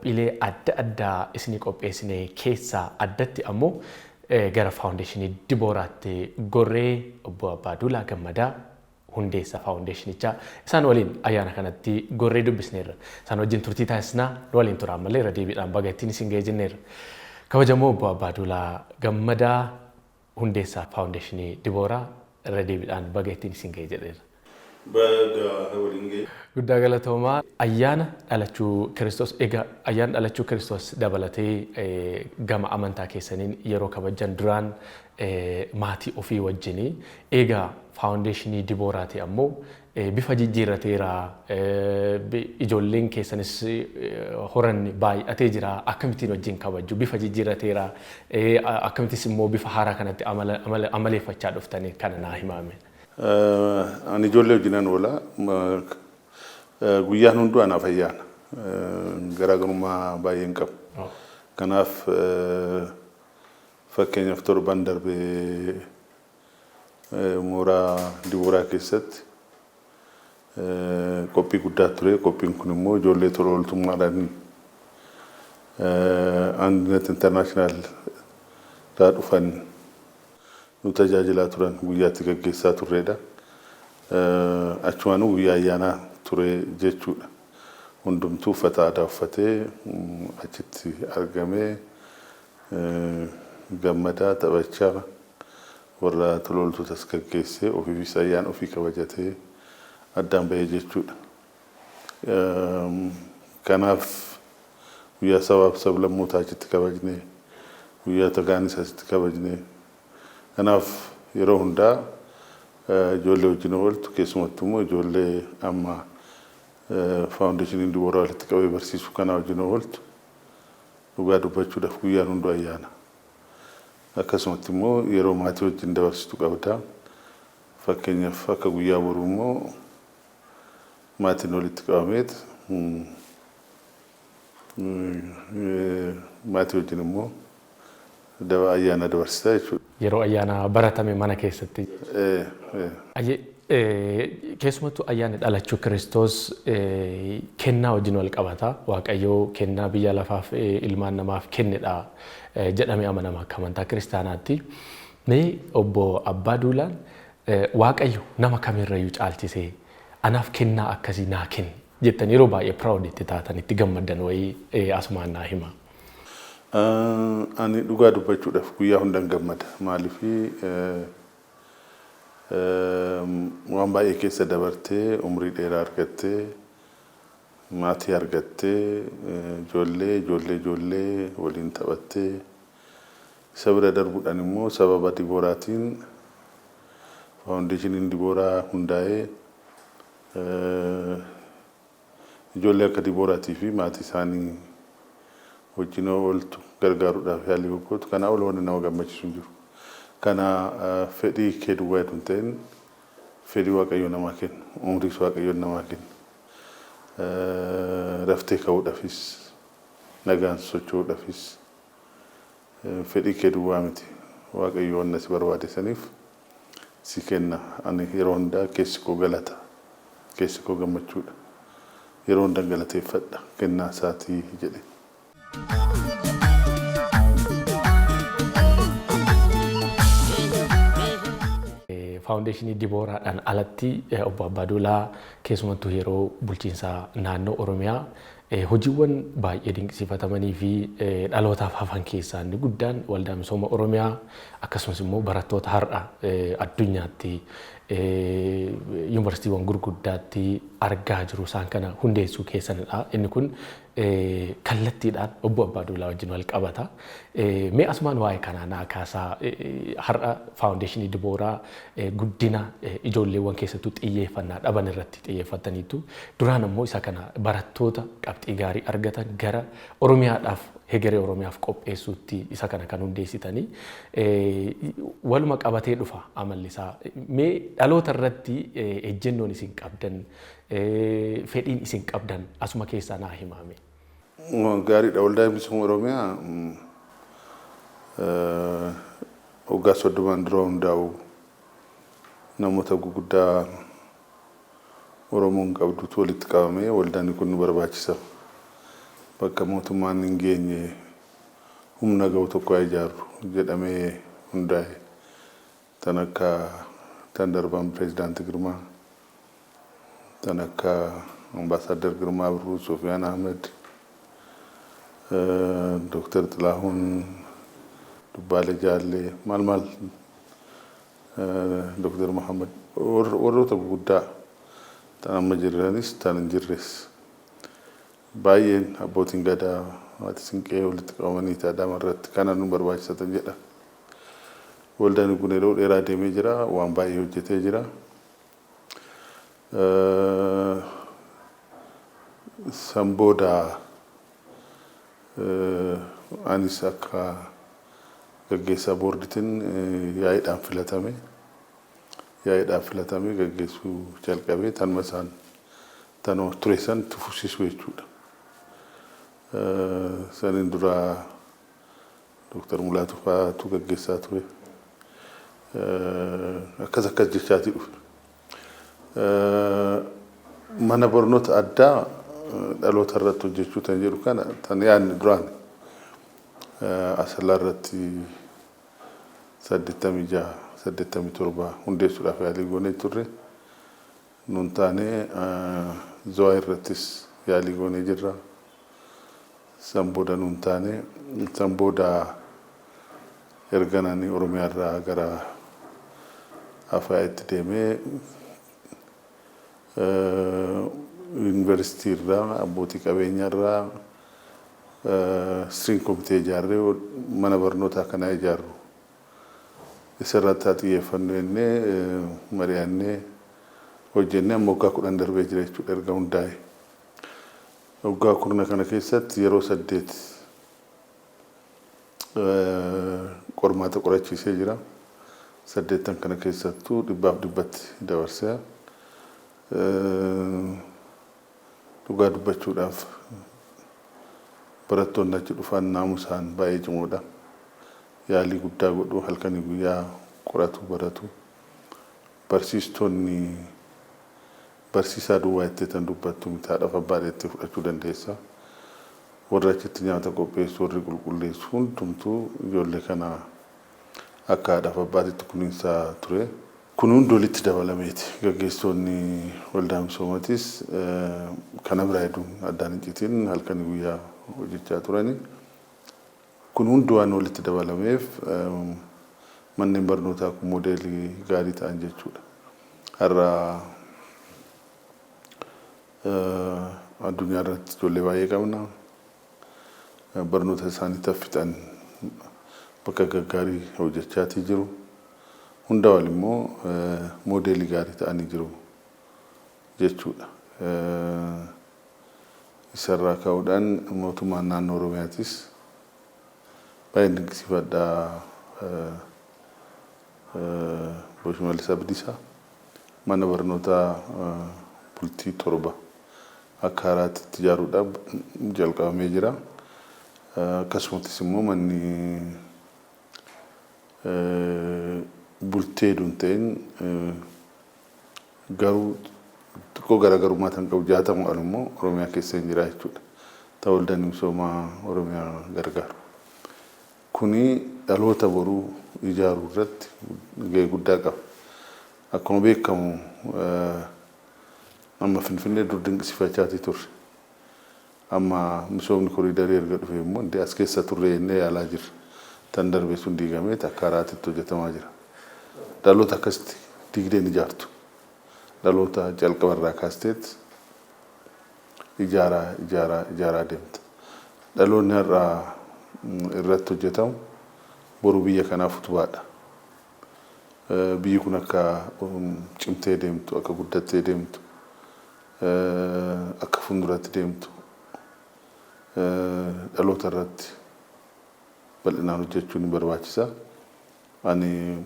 qophiilee adda addaa isinii qopheessine keessaa addatti ammoo gara faawundeeshinii Dibooraatti gorree obbo Abbaaduulaa Gammadaa hundeessa faawundeeshinichaa isaan waliin ayyaana kanatti gorree dubbisneerra. Isaan wajjin turtii taasisnaa waliin turaa malee irra deebiidhaan baga ittiin isin geejjineerra. Kabajamoo obbo Abbaaduulaa Gammadaa hundeessa faawundeeshinii Dibooraa irra deebiidhaan baga ittiin isin geejjineerra. Guddaa galatoomaa ayyaana dhalachuu Kiristoos egaa ayyaana dhalachuu Kiristoos dabalatee gama amantaa keessaniin yeroo kabajan duraan maatii ofii wajjinii egaa faawundeeshinii Dibooraati ammoo bifa jijjiirrateera ijoolleen keessanis horan baay'atee jira akkamittiin wajjin kabaju bifa jijjiirrateera akkamittis immoo bifa haaraa kanatti amaleeffachaa dhuftanii kana naa himame. Ani ijoollee wajjinan oola guyyaan hunduu anaaf ayyaana garaagarummaa baay'ee hin qabu. Kanaaf fakkeenyaaf torban darbee mooraa Dibooraa keessatti qophii guddaa ture. Qophiin kun immoo ijoollee tola ooltummaadhaan Andinet Internaashinaal irraa dhufan nu tajaajilaa turan guyyaatti gaggeessaa turredha. Achumaan guyyaa ayyaanaa ture jechuudha. Hundumtuu uffata aadaa uffatee achitti argamee gammadaa taphachaa warra tola ooltotas gaggeessee ofiifis ayyaana ofii kabajatee addaan bahee jechuudha. Kanaaf guyyaa sabaaf sablammootaa achitti kabajnee guyyaa tagaanis asitti kabajnee kanaaf yeroo hundaa ijoollee wajjin ooltu keessumattuu immoo ijoollee amma faawundeeshiniin Dibooraa walitti qabee barsiisuu kana wajjin ooltu dhugaa dubbachuudhaaf guyyaan hunduu ayyaana. Akkasumatti immoo yeroo maatii wajjin dabarsitu qabda. Fakkeenyaaf akka guyyaa boruu immoo maatiin walitti qabameet maatii wajjin immoo ayyaana dabarsitaa jechuudha. Yeroo ayyaana baratame mana keessatti. Keessumattuu ayyaanni dhalachuu Kiristoos kennaa wajjin wal qabata. Waaqayyoo kennaa biyya lafaaf ilmaan namaaf kennedha jedhamee amanama akka amantaa kiristaanaatti. Mee obbo Abbaaduulaan Waaqayyo nama kamirrayyuu caalchisee anaaf kennaa akkasii naa kenni jettan yeroo baay'ee proud itti taatan itti gammaddan wayii asumaan naa hima. Ani dhugaa dubbachuudhaaf guyyaa hundaan gammada. Maaliif waan baay'ee keessa dabartee umrii dheeraa argattee maatii argattee ijoollee waliin taphattee isa bira darbuudhaan immoo sababa Dibooraatiin faawundeeshiniin Dibooraa hundaa'ee ijoollee akka Dibooraatii fi maatii isaanii wajjin ooltu gargaaruudhaaf yaalii goggootu kana oloon nama gammachiisu jiru. Kana fedhii kee duwwaa hedduun ta'in fedhii Waaqayyo namaa kennu umriis Waaqayyo namaa kennu raftee ka'uudhaafis nagaan socho'uudhaafis fedhii kee duwwaa miti Waaqayyo waan si barbaade saniif si kenna. Ani yeroo hundaa keessi koo galata keessi koo gammachuudha yeroo hundaa galateeffadha kennaa isaatii jedhe. Faawundeeshinii Dibooraadhaan alatti obbo Abbaaduulaa keessumattuu yeroo bulchiinsa naannoo Oromiyaa hojiiwwan baay'ee dinqisiifatamanii fi dhalootaaf hafan keessaa inni guddaan waldaa misooma Oromiyaa akkasumas immoo barattoota har'a addunyaatti yuunivarsiitiiwwan gurguddaatti argaa jiru isaan kana hundeessuu keessanidha. Inni kun kallattiidhaan obbo Abbaaduulaa wajjin wal qabata. Mee asumaan waa'ee kanaa naa kaasaa har'a faawundeeshinii Dibooraa guddina ijoolleewwan keessattuu xiyyeeffannaa dhaban irratti xiyyeeffataniitu duraan ammoo isa kana barattoota qabxii gaarii argatan gara Oromiyaadhaaf hegeree Oromiyaaf qopheessuutti isa kana kan hundeessitanii waluma qabatee dhufa amalli isaa. Mee dhaloota irratti ejjennoon isin qabdan fedhiin isin qabdan asuma keessaa naa himame. Gaariidha. Waldaa misooma Oromiyaa waggaa 30 dura hundaa'u namoota guguddaa Oromoon qabdutu walitti qabamee waldaan kun nu barbaachisa. bakka mootummaan hin geenye humna ga'u tokko ijaaru jedhamee hundaa'e tan akka tan darban pireezidaantii Girmaa tan akka ambaasaadar Girmaa Birruu, Sofiyaan Ahmed, Dr. Xilaahuun Dubbaalee Jaallee maal Dr. Muhammad warroota guddaa tan amma jiranis tan hin jirres baay'een abbootiin gadaa haati siinqee walitti qabamanii Adaama irratti kana nu barbaachisatan jedha. Waldaan kun yeroo dheeraa deemee jira, waan baay'ee hojjetee jira. San booda anis akka gaggeessaa boordiitiin yaa'iidhaan filatamee gaggeessuu jalqabee tanuma isaan tanoo ture san fufsiisuu jechuudha. Sanin dura Dr. Mulaatu fa'aatu gaggeessaa ture. Akkas jechaati dhufe. Mana barnoota addaa dhaloota irratti hojjechuu tan jedhu kana tan yaadni duraan Asallaa irratti 86-87 hundeessuudhaaf yaalii goonee turre. Nun taanee Zawaa irrattis yaalii goonee jirra. San booda nun taanee san booda ergananii Oromiyaa irraa gara Afaayitti deemee yuunivarsiitii irraa abbootii qabeenyaa irraa string komitee ijaarree mana barnootaa kanaa ijaarru. Isarratti xiyyeeffannoo jennee mari'annee hojjennee amma waggaa 10 darbee jira jechuudha erga hundaa'e. Waggaa 10 kana keessatti yeroo 8 qormaata qorachiisee jira. 8 kana keessattuu 100% dabarsee dhugaa dubbachuudhaaf barattoonni achi dhufan naamusaan baay'ee cimoodha. Yaalii guddaa godhu halkanii guyyaa qoratu baratu. Barsiistonni barsiisaa duwwaa itti tan dubbattu mitaadhaaf abbaa itti fudhachuu dandeessa. Warra achitti nyaata qopheessu warri qulqulleessu hundumtuu ijoollee kana akka haadhaaf abbaatitti kunuunsaa ture. Kun hundi walitti dabalameeti. Gaggeessitoonni waldaa misoomatis kana biraa hedduun addaan incitiin halkanii guyyaa hojjechaa turani. Kun hundi waan walitti dabalameef manneen barnootaa kun moodeelii gaarii ta'an jechuudha. Har'a addunyaa irratti ijoollee baay'ee qabna. Barnoota isaanii taffixan bakka gaggaarii hojjechaatii jiru. Hunda wal immoo moodeelii gaarii ta'anii jiru jechuudha. Isarraa ka'uudhaan mootummaan naannoo Oromiyaatis baay'ee dinqisiifadhaa Obbo Shimallis Abdiisaa mana barnootaa bultii 7 akka haaraatti ijaaruudhaaf jalqabamee jira. Akkasumas immoo manni bultee dunteen garuu xiqqoo garaagarummaa tan qabu 60 immoo Oromiyaa keessa hin jira jechuudha. Ta'u waldaan misoomaa Oromiyaa gargaaru. Kuni dhaloota boruu ijaaruu irratti gahee guddaa qaba. Akkuma beekamu amma Finfinnee dur dinqisiifachaatii turre. Amma misoomni koriidarii erga dhufee immoo as keessa turre jennee yaalaa jirra. Tan darbee sun diigamee akka haaraatti hojjetamaa jira. Dhaloota akkasitti diigdeen ijaartu. Dhaloota jalqabarraa kaasteet ijaaraa deemta. Dhaloonni har'aa irratti hojjetamu boru biyya kanaaf utubaadha. Biyyi kun akka cimtee deemtu, akka guddattee deemtu, akka fuulduratti deemtu dhaloota irratti bal'inaan hojjechuun barbaachisa. Ani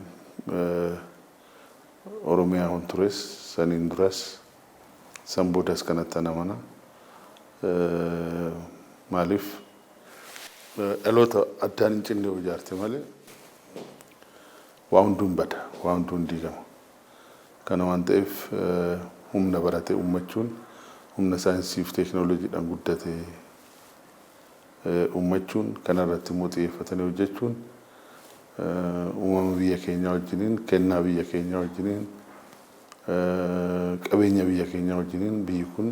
Oromiyaa hon tures saniin duras san boodas kanatti anamana. Maaliif dhaloota addaan hin cinne ijaarte malee waa hunduun bada, waa hunduun diigama. Kana waan ta'eef humna baratee uummachuun humna saayinsii fi teekinooloojiidhaan guddatee uummachuun kanarratti immoo xiyyeeffatanii hojjechuun uumama biyya keenyaa wajjiniin kennaa biyya keenyaa wajjiniin qabeenya biyya keenyaa wajjiniin biyyi kun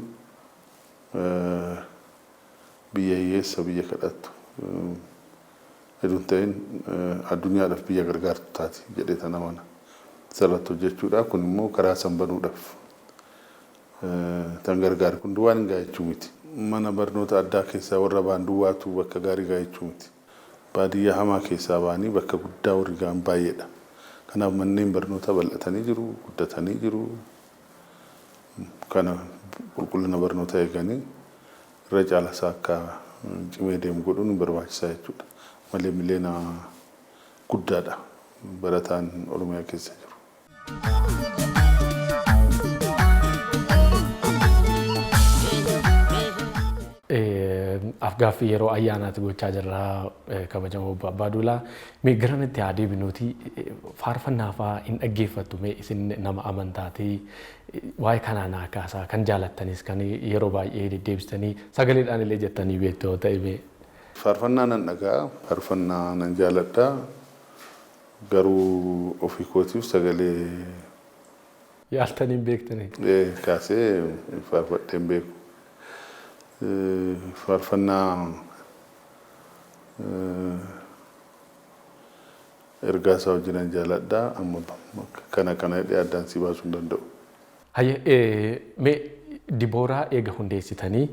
biyya hiyyeessa biyya kadhattu hedduun ta'in addunyaadhaaf biyya gargaartu taati jedhee tan amana sarratti hojjechuudha. Kun immoo karaa sanbanuudhaaf tan gargaaru kun duwwaan hin gaa'echuu miti. Mana barnoota addaa keessaa warra baan duwwaatu bakka gaarii gaa'echuu miti. Baadiyyaa hamaa keessaa baanii bakka guddaa warri ga'an baay'eedha. Kanaaf manneen barnoota bal'atanii jiru, guddatanii jiru. Kana qulqullina barnoota eeganii irra caalasaa akka cimee deemu godhuun barbaachisaa jechuudha. Malee miliyoona guddaadha barataan Oromiyaa keessa jiru. Afgaaffii yeroo ayyaanaatti gochaa jirra kabajamoo Obbo Abbaaduulaa. Mee garanitti haa deebinuuti faarfannaa fa'aa hin dhaggeeffattu mee isin nama amantaatii waa'ee kanaa naa kaasaa kan jaallattanis kan yeroo baay'ee deddeebistanii sagaleedhaan illee jettanii beektoo ta'e mee. Faarfannaa nan dhagaa, faarfannaa nan jaalladha. Garuu ofii kootiif sagalee yaaltanii hin beektanii? Kaasee faarfadhee hin beeku. Faarfannaa ergaa isaa wajjinan jaalladha. Amma kana hidhee addaan si baasuu hin danda'u. Mee Dibooraa eega hundeessitanii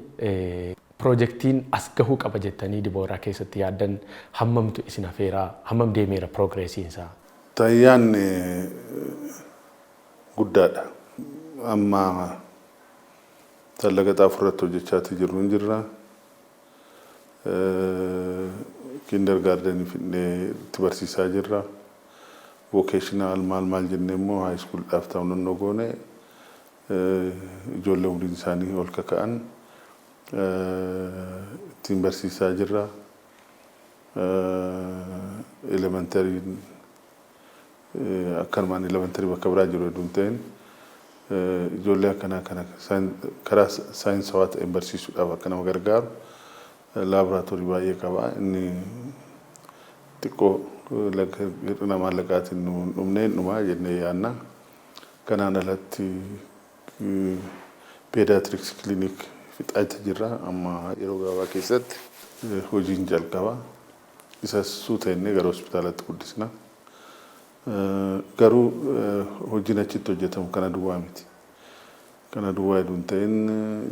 Projektiin as gahuu qaba jettanii Dibooraa keessatti yaaddan hammamtu isin affeeraa hammam deemeera progressiinsaa? Tayyaan guddaadha. Amma talaga xaafurratti hojjechaati jiru hin jirra. Kindergarten fidnee itti barsiisaa jirra. Vocational maal jennee immoo high school dhaaf ta'uu nannoo goone ijoollee umriin isaanii ol kaka'an ittiin barsiisaa jirra. Elementary akkanumaan elementary bakka biraa jiru hedduun ta'in ijoollee akkana karaa saayinsawaa ta'een barsiisuudhaaf akka nama gargaaru laaboraatoorii baay'ee qaba. Inni xiqqoo hir'ina maallaqaatiin dhumnee dhumaa jennee yaadna. Kanaan alatti pediatrics clinic fixaatti jirra. Amma yeroo gabaabaa keessatti hojiin jalqaba. Isas suutannee gara hospitaalatti guddisna. Garuu hojiin achitti hojjetamu kana duwwaa miti. Kana duwwaa hedduun ta'in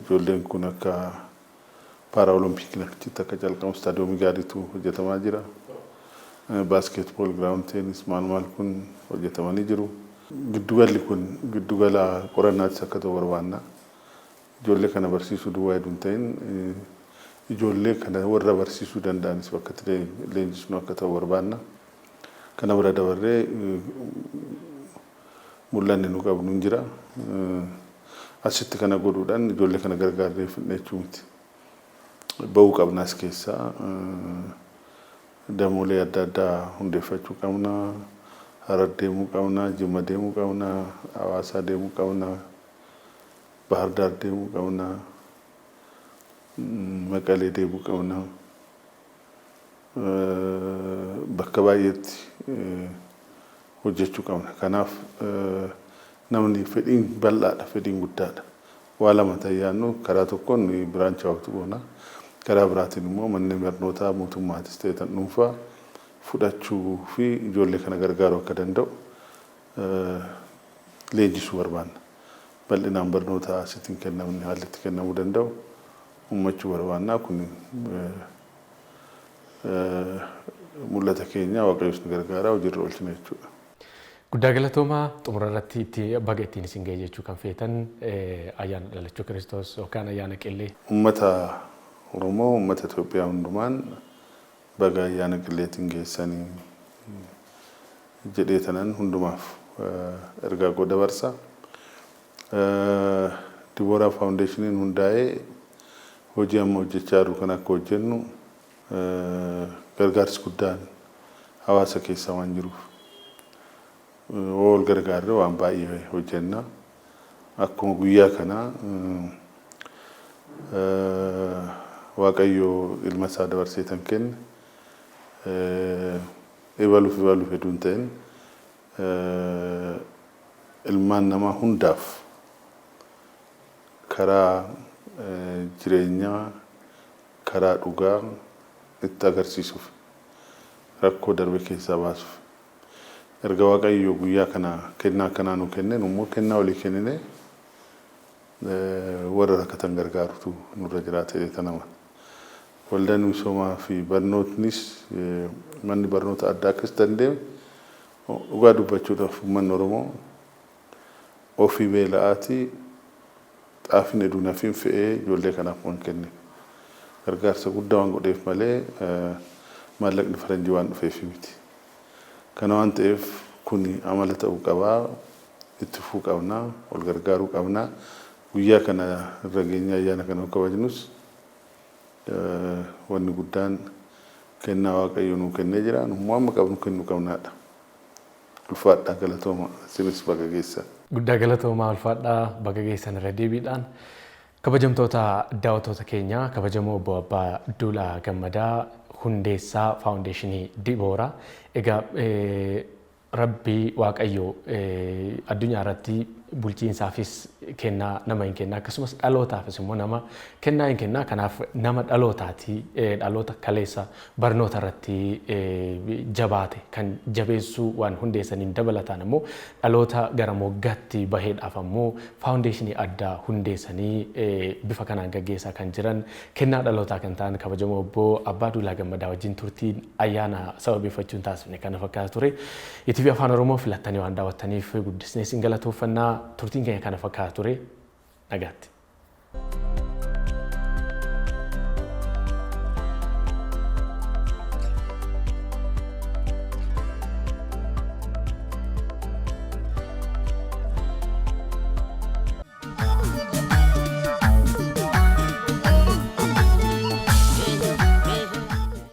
ijoolleen kun akka paaraolimpikii achitti akka jalqabu istaadiyoomii gaariitu hojjetamaa jira. Basketball ground tennis maal kun hojjetamanii jiru. Giddugalli kun giddugala qorannaattis akka ta'u barbaanna. Ijoollee kana barsiisuu duwwaa hedduun ta'in ijoollee kana warra barsiisuu danda'anis bakka itti leenjisnu akka ta'u barbaanna. Kana bira dabarree mul'anni nu qabnu hin jira. Asitti kana godhuudhaan ijoollee kana gargaarree fidnee jechuu miti. Bahuu qabnaas keessaa damoolee adda addaa hundeeffachuu qabna. Harar deemuu qabna, Jimma deemuu qabna, Hawaasaa deemuu qabna, Bahar Daar deemuu qabna, Maqalee deemuu qabna. Bakka baay'eetti hojjechuu qabna. Kanaaf namni fedhiin bal'aadha, fedhiin guddaadha. Waa lama ta'uu karaa tokkoon biraancha waaqtu goona. Karaa biraatiin immoo manneen barnootaa mootummaatis ta'e tan dhuunfaa fudhachuu fi ijoollee kana gargaaruu akka danda'u leenjisuu barbaanna. Bal'inaan barnoota asitti hin kennamne haalli itti kennamuu danda'u uummachuu barbaanna. Kun mul'ata keenya waaqayyoon nu gargaaraa hojiirra oolchina jechuudha. Guddaa galatoomaa xumura irratti itti baga ittiin isin ga'e jechuu kan feetan ayyaana dhalachuu Kiristoos yookaan ayyaana qillee. Uummata Oromoo, uummata Itoophiyaa hundumaan baga ayyaana qilleetiin geessanii jedhee tanan hundumaaf ergaa godha barsa. Dibooraa Foundationiin hundaa'ee hojii amma hojjechaa jiru kan akka hojjennu gargaarsi guddaan hawaasa keessa waan jiruuf wal gargaarree waan baay'ee hojjenna. Akkuma guyyaa kana waaqayyo ilma isaa dabarsee tan kenne ebaluuf hedduun ta'in ilmaan namaa hundaaf karaa jireenyaa karaa dhugaa itti agarsiisuuf rakkoo darbe keessaa baasuuf erga waaqayyo guyyaa kana kennaa kanaa nu kenneen immoo kennaa olii kennine warra rakkatan gargaarutu nurra jiraate tanama waldaan misoomaa fi barnootnis manni barnoota addaa akkas danda'e dhugaa dubbachuudhaaf uummanni Oromoo ofii beela'aatii xaafin eduunafiin fe'ee ijoollee kanaaf waan kenne gargaarsa guddaa waan godheef malee maallaqni faranjii waan dhufeef miti. Kana waan ta'eef kun amala ta'uu qabaa itti fufuu qabnaa wal gargaaruu qabnaa guyyaa kana irra geenye ayyaana kana kabajnus wanni guddaan kennaa waaqayyo nuu kennee jira nu amma qabnu kennu qabnaadha. Ulfaadhaa galatooma sinis baga geessa. Guddaa galatoomaa ulfaadhaa baga geessan irra deebiidhaan kabajamtoota daawwattoota keenya kabajamoo obbo Abbaa Duulaa Gammadaa hundeessaa faawundeeshinii Dibooraa egaa Rabbi waaqayyo addunyaa irratti bulchiinsaafis kennaa nama hin kennaa akkasumas dhalootaafis immoo nama kennaa hin kennaa kanaaf nama dhalootaati dhaloota kaleessa barnoota irratti jabaate kan jabeessuu waan hundeessaniin dabalataan immoo dhaloota gara moggaatti baheedhaaf ammoo faawundeeshinii addaa hundeessanii bifa kanaan gaggeessaa kan jiran kennaa dhalootaa kan ta'an kabajamoo obbo Abbaa Duulaa Gammadaa wajjin turtiin ayyaana sababeeffachuun taasifne kana fakkaata ture. ITV Afaan Oromoo filattanii waan daawwattaniif guddisnee isin galatooffanna turtiin keenya kana fakkaata ture nagaatti.